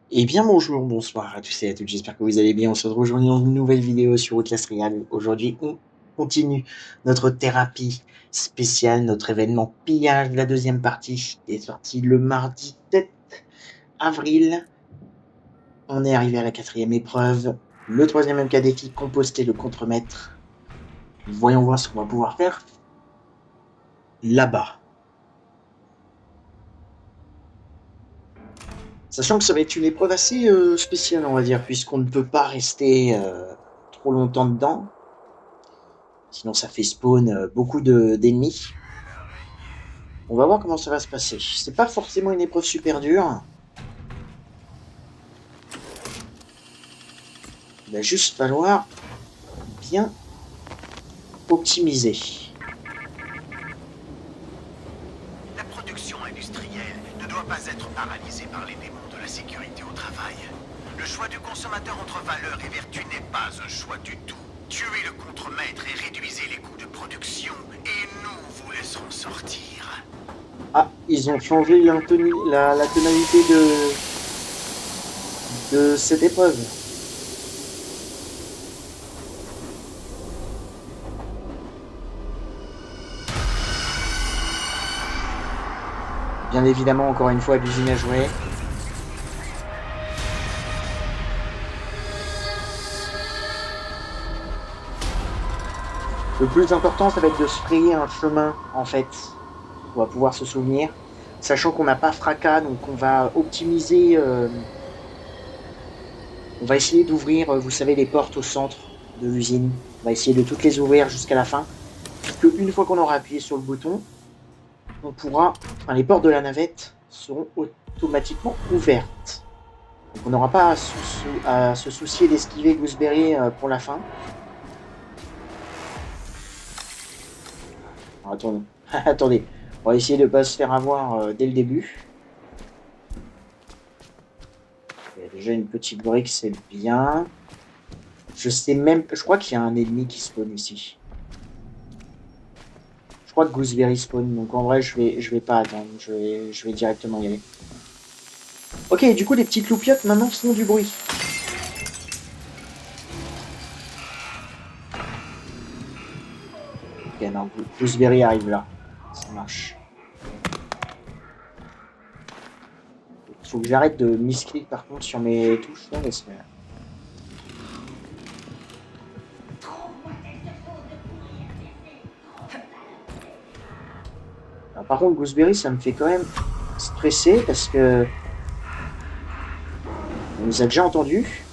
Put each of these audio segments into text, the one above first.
Eh bien bonjour, bonsoir à tous et à toutes, j'espère que vous allez bien. On se retrouve aujourd'hui dans une nouvelle vidéo sur Outlast Real. Aujourd'hui, on continue notre thérapie spéciale, notre événement pillage de la deuxième partie qui est sorti le mardi 7 avril. On est arrivé à la quatrième épreuve, le troisième MK défi, composter le contremaître. Voyons voir ce qu'on va pouvoir faire là-bas. Sachant que ça va être une épreuve assez spéciale, on va dire, puisqu'on ne peut pas rester trop longtemps dedans. Sinon, ça fait spawn beaucoup d'ennemis. On va voir comment ça va se passer. C'est pas forcément une épreuve super dure. Il va juste falloir bien optimiser. La production industrielle ne doit pas être paralysée par les démons de la sécurité au travail. Le choix du consommateur entre valeur et vertu n'est pas un choix du tout. Tuez le contremaître et réduisez les coûts de production, et nous vous laisserons sortir. Ah, ils ont changé la tonalité de cette épreuve. Bien évidemment, encore une fois, l'usine à jouer. Le plus important, ça va être de se frayer un chemin, en fait. On va pouvoir se souvenir. Sachant qu'on n'a pas fracas, donc on va optimiser. On va essayer d'ouvrir, vous savez, les portes au centre de l'usine. On va essayer de toutes les ouvrir jusqu'à la fin. Puisque une fois qu'on aura appuyé sur le bouton, on pourra. Enfin, les portes de la navette seront automatiquement ouvertes. Donc on n'aura pas à se soucier d'esquiver Gooseberry pour la fin. Alors, attendez. Attendez. On va essayer de ne pas se faire avoir dès le début. Il y a déjà une petite brique, c'est bien. Je sais même. Je crois qu'il y a un ennemi qui spawn ici. Je crois que Gooseberry spawn, donc en vrai je vais pas attendre, je vais directement y aller. Ok, du coup les petites loupiottes maintenant font du bruit. Ok, non, Gooseberry arrive là. Ça marche. Il faut que j'arrête de misclick par contre sur mes touches. Non, laisse faire. Alors, par contre, Gooseberry, ça me fait quand même stresser parce que on nous a déjà entendus.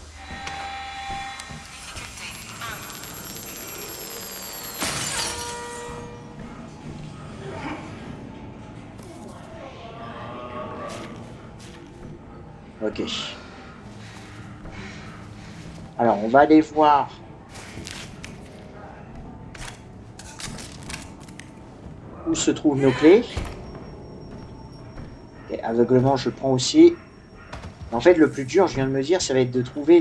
Ok. Alors, on va aller voir. Où se trouvent nos clés. Okay, aveuglement, je prends aussi. En fait, le plus dur, je viens de me dire, ça va être de trouver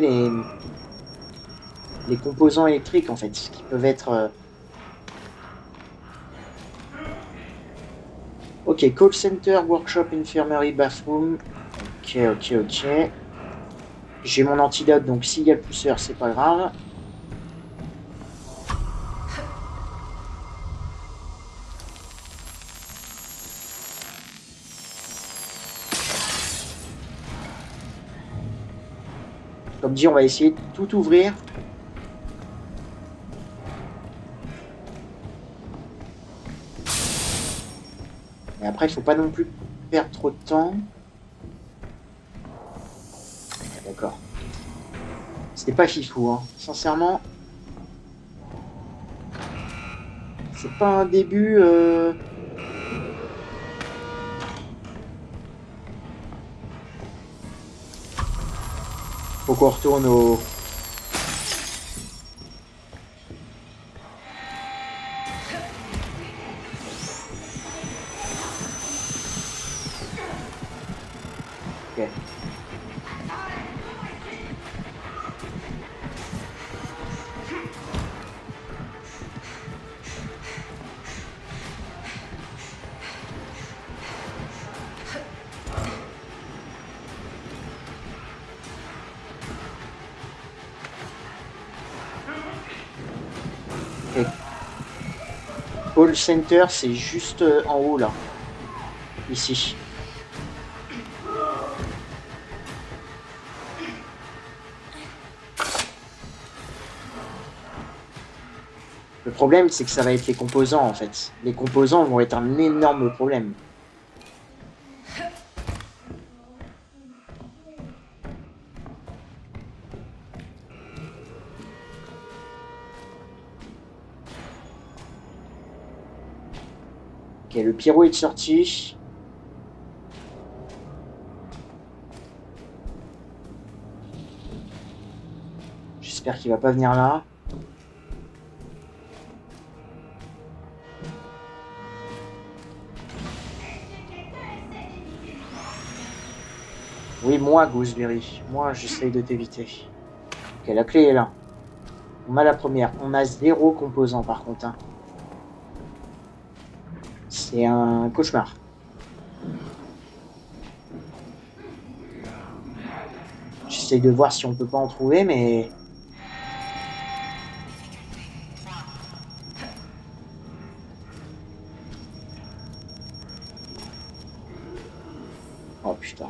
les composants électriques, en fait, qui peuvent être... Ok, call center, workshop, infirmerie, bathroom. Ok, ok, ok. J'ai mon antidote, donc s'il y a le pousseur, c'est pas grave. Comme dit, on va essayer de tout ouvrir. Et après, il faut pas non plus perdre trop de temps. D'accord. C'était pas fifou, hein. Sincèrement, c'est pas un début... Faut qu'on retourne au... Ok. Call center, c'est juste en haut là. Ici. Le problème, c'est que ça va être les composants en fait. Les composants vont être un énorme problème. Ok, le pyro est sorti. J'espère qu'il va pas venir là. Oui, moi, Gooseberry. Moi, j'essaye de t'éviter. Ok, la clé est là. On a la première. On a 0 composant par contre. Hein. C'est un cauchemar. J'essaye de voir si on peut pas en trouver, mais... Oh putain.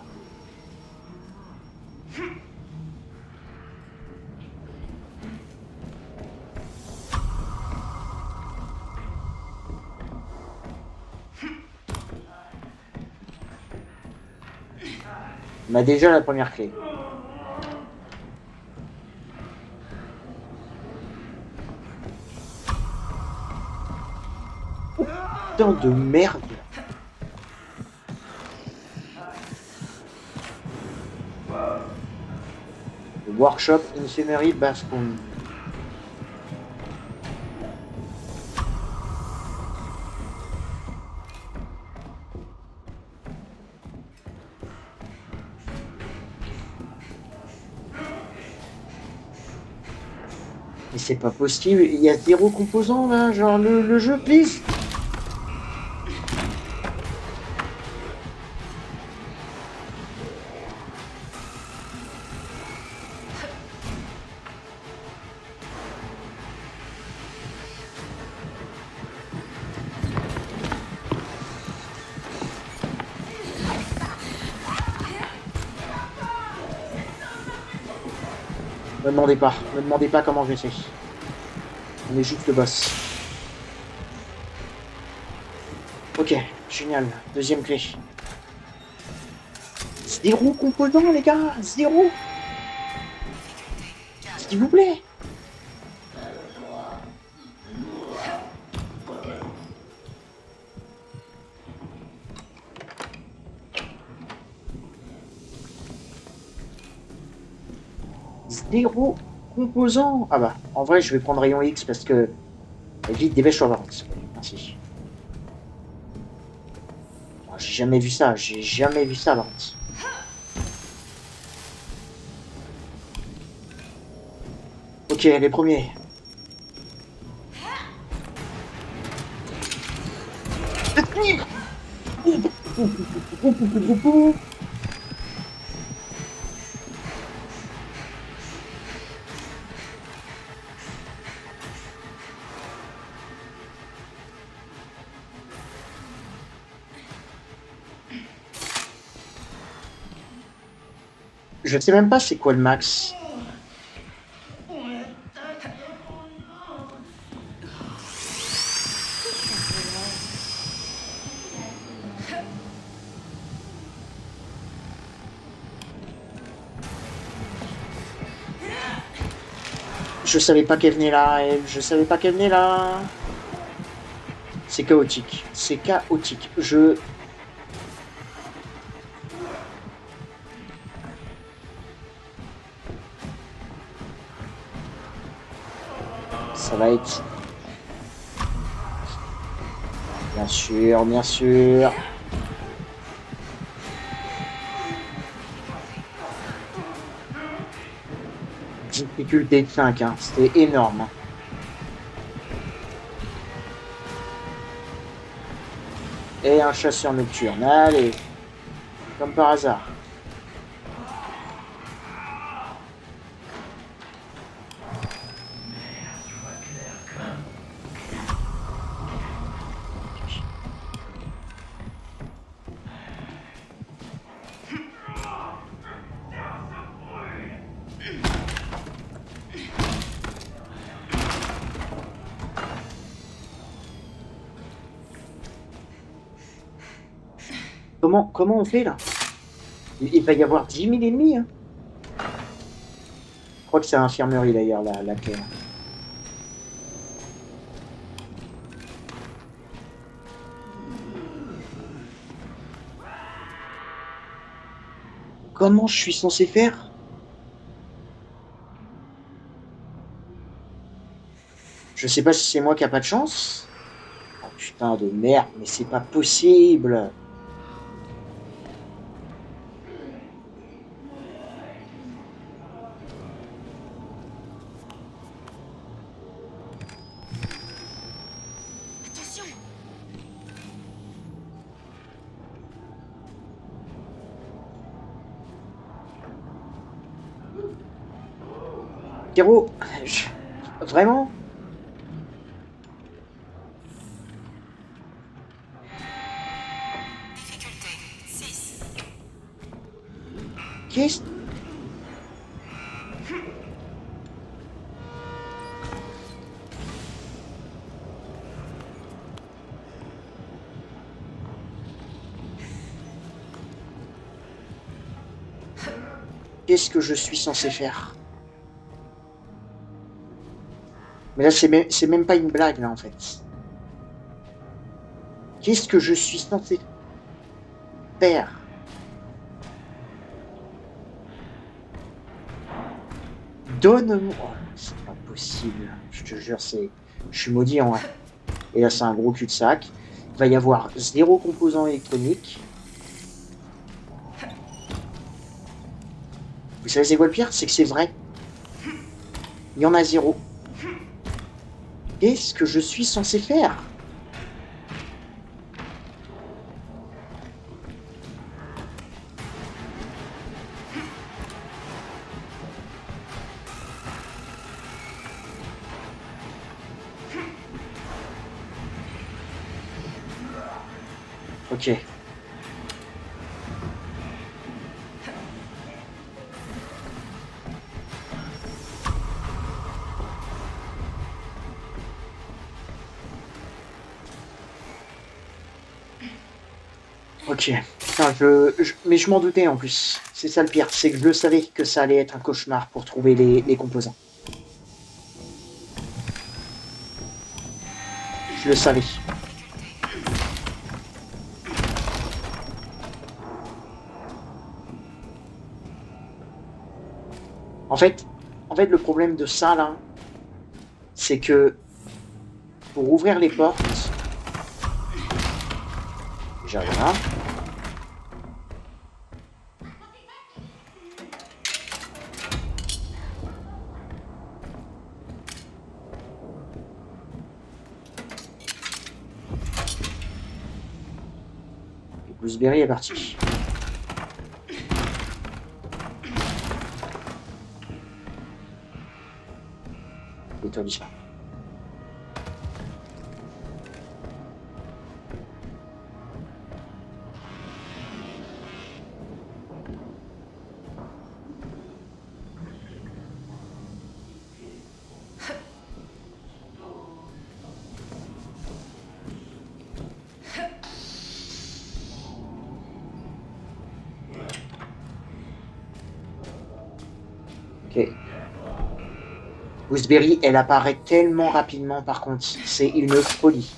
On a déjà la première clé. Oh, putain de merde. Le workshop Infirmary Bathroom. Mais c'est pas possible, il y a 0 composants là, genre le jeu, please. Me demandez pas comment j'ai fait. On est juste le boss. Ok, génial. Deuxième clé. 0 composants, les gars, 0. S'il vous plaît. Zéro composant. Ah bah, en vrai, je vais prendre rayon X parce que... Vite, dépêche-toi, Varens. Merci. Oh, j'ai jamais vu ça, Varens. Ok, les premiers. Je sais même pas c'est quoi le max. Je savais pas qu'elle venait là, elle. Je savais pas qu'elle venait là. C'est chaotique. C'est chaotique. Ça va être... Bien sûr, bien sûr. Difficulté de 5, hein. C'était énorme. Hein. Et un chasseur nocturne. Allez. Comme par hasard. comment on fait là? Il va y avoir 10 000 ennemis, hein. Je crois que c'est à l'infirmerie d'ailleurs la clé. Hein. Comment je suis censé faire? Je sais pas si c'est moi qui a pas de chance. Oh, putain de merde, mais c'est pas possible. Attention. Pierrot, vraiment? Difficulté 6. Qu'est-ce Qu'est-ce que je suis censé faire? Mais là, c'est même pas une blague, là, en fait. Qu'est-ce que je suis censé faire? Donne-moi... Oh, c'est pas possible. Je te jure, c'est... Je suis maudit en vrai. Et là, c'est un gros cul-de-sac. Il va y avoir 0 composants électroniques. Vous savez c'est quoi le pire? C'est que c'est vrai. Il y en a 0. Qu'est-ce que je suis censé faire? Ok. Ok. Putain, mais je m'en doutais en plus. C'est ça le pire, c'est que je le savais que ça allait être un cauchemar pour trouver les composants. Je le savais. En fait, le problème de ça, là, c'est que pour ouvrir les portes, j'ai rien. Et Gooseberry est parti. Et toi, dis pas. Ok. Gooseberry, elle apparaît tellement rapidement par contre, c'est une folie.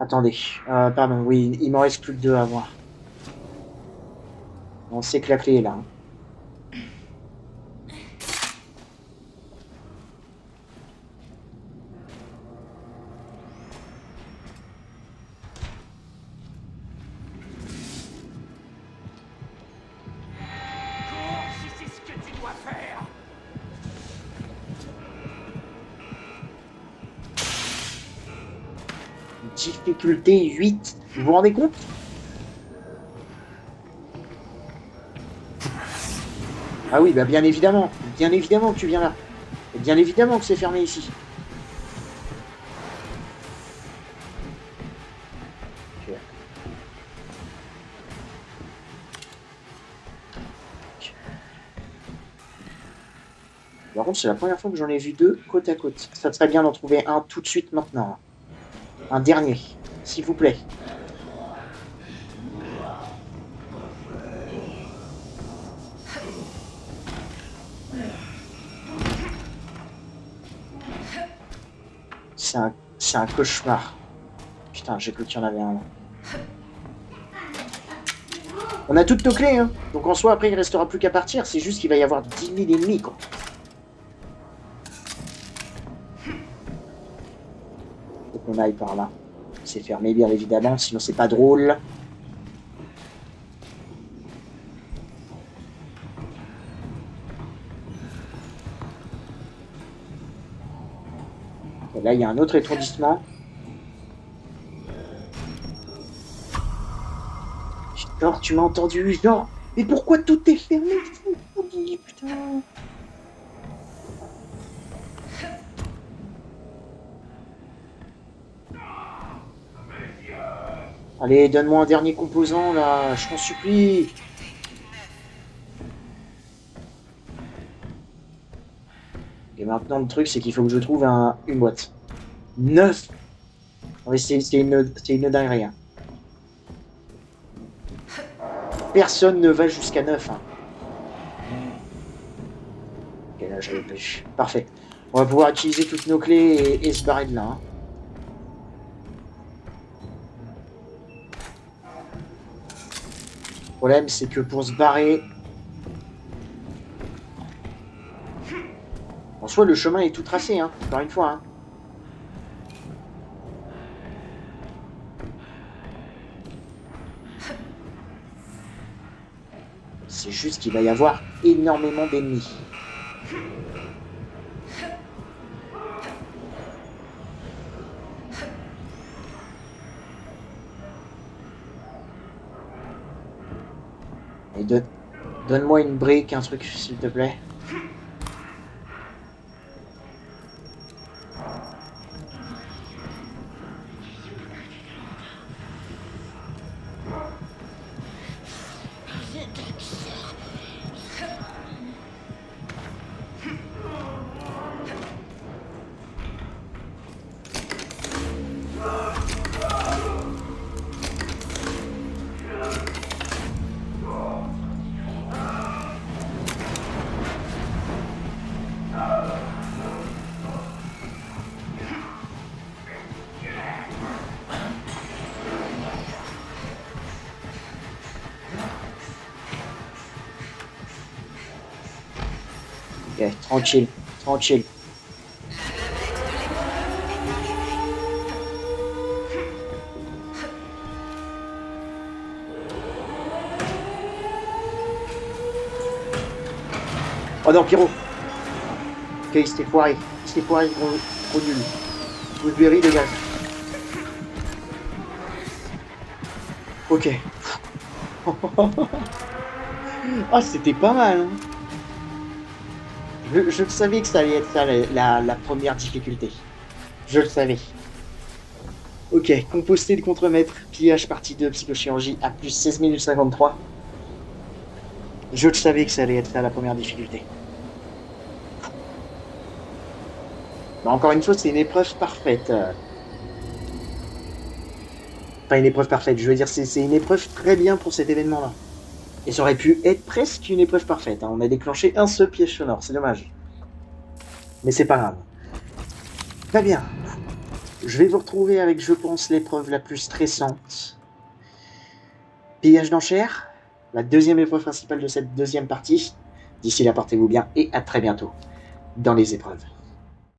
Attendez, pardon, oui, il m'en reste plus que 2 à voir. On sait que la clé est là. Hein. Difficulté 8. Vous vous rendez compte? Ah oui, bah bien évidemment que tu viens là. Et bien évidemment que c'est fermé ici. Ok. Par contre, c'est la première fois que j'en ai vu 2 côte à côte. Ça serait bien d'en trouver un tout de suite maintenant. Un dernier, s'il vous plaît. C'est un cauchemar. Putain, j'ai cru qu'il y en avait un là. On a toutes nos clés, hein. Donc en soi, après, il restera plus qu'à partir. C'est juste qu'il va y avoir 10 000 ennemis, quoi. Faut qu'on aille par là. C'est fermé, bien évidemment, sinon c'est pas drôle. Et là, il y a un autre étourdissement. Genre, tu m'as entendu, genre, mais pourquoi tout est fermé? Putain. Allez, donne-moi un dernier composant, là, je t'en supplie. Et maintenant, le truc, c'est qu'il faut que je trouve une boîte. 9. C'est une dinguerie. Hein. Personne ne va jusqu'à 9. Hein. Ok, là, j'avais plus. Parfait. On va pouvoir utiliser toutes nos clés et se barrer de là. Hein. Le problème, c'est que pour se barrer... En soi, le chemin est tout tracé, hein, encore une fois. Hein. C'est juste qu'il va y avoir énormément d'ennemis. Et donne-moi une brique, un truc, s'il te plaît. Ok, tranquille, tranquille. Oh non, Pyro. Ok, il s'était foiré. Il s'était foiré, gros nul. Woodbury, dégage. Ok. Ah, c'était pas mal, hein. Je le savais que ça allait être ça, la première difficulté. Je le savais. Ok, composté de contremaître, pillage partie 2, psychochirurgie à plus 16 minutes 53. Je le savais que ça allait être ça, la première difficulté. Bah, encore une fois, c'est une épreuve parfaite. Enfin, une épreuve parfaite, je veux dire, c'est une épreuve très bien pour cet événement-là. Et ça aurait pu être presque une épreuve parfaite. Hein. On a déclenché un seul piège sonore, c'est dommage. Mais c'est pas grave. Très bien. Je vais vous retrouver avec, je pense, l'épreuve la plus stressante. Pillage d'enchères, la deuxième épreuve principale de cette deuxième partie. D'ici là, portez-vous bien et à très bientôt dans les épreuves.